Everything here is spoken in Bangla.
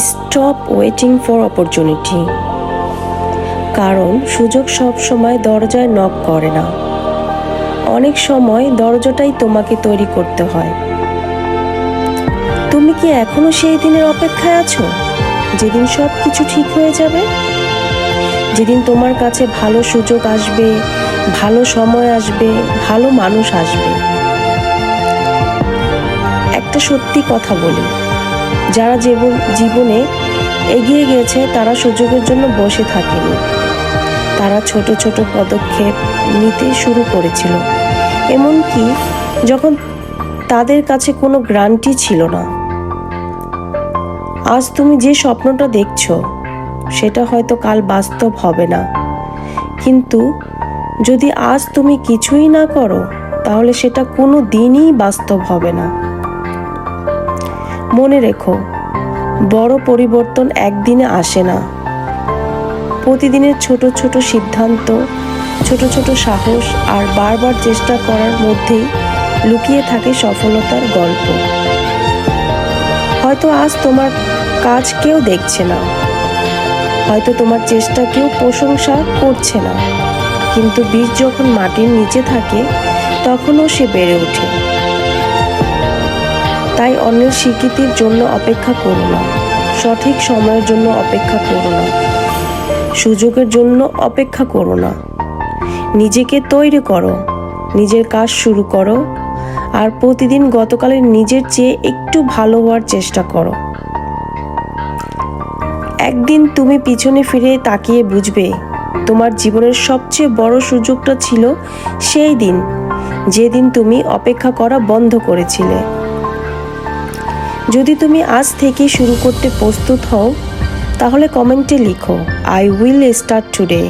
স্টপ ওয়েটিং ফর অপরচুনিটি, কারণ সুযোগ সব সময় দরজায় নক করে না। অনেক সময় দরজাটাই তোমাকে তৈরি করতে হয়। তুমি কি এখনো সেই দিনের অপেক্ষায় আছো যেদিন সব কিছু ঠিক হয়ে যাবে? যেদিন তোমার কাছে ভালো সুযোগ আসবে, ভালো সময় আসবে, ভালো মানুষ আসবে। একটা সত্যি কথা বলি, যারা জীবনে এগিয়ে গেছে তারা সুযোগের জন্য বসে থাকেনি। তারা ছোট ছোট পদক্ষেপ নিতে শুরু করেছিল, এমনকি যখন তাদের কাছে কোনো গ্যারান্টি ছিল না। আজ তুমি যে স্বপ্নটা দেখছো সেটা হয়তো কাল বাস্তব হবে না, কিন্তু যদি আজ তুমি কিছুই না করো তাহলে সেটা কোনো দিনই বাস্তব হবে না। মনে রেখো, বড় পরিবর্তন একদিনে আসে না। প্রতিদিনের ছোট ছোট সিদ্ধান্ত, ছোট ছোট সাহস আর বারবার চেষ্টা করার মধ্যেই লুকিয়ে থাকে সফলতার গল্প। হয়তো আজ তোমার কাজ কেউ দেখছে না, হয়তো তোমার চেষ্টা কেউ প্রশংসা করছে না, কিন্তু বীজ যখন মাটির নিচে থাকে তখনও সে বেড়ে ওঠে। তাই অন্যের স্বীকৃতির জন্য অপেক্ষা করো না, সঠিক সময়ের জন্য অপেক্ষা করো না, সুযোগের জন্য অপেক্ষা করো না। নিজেকে তৈরি করো, নিজের কাজ শুরু করো, আর প্রতিদিন গতকালের নিজের চেয়ে একটু ভালো হওয়ার চেষ্টা করো। একদিন তুমি পিছনে ফিরে তাকিয়ে বুঝবে তোমার জীবনের সবচেয়ে বড় সুযোগটা ছিল সেই দিন, যেদিন তুমি অপেক্ষা করা বন্ধ করেছিলে। যদি তুমি আজ থেকে শুরু করতে প্রস্তুত হও, তাহলে কমেন্টে লিখো, আই উইল স্টার্ট টুডে।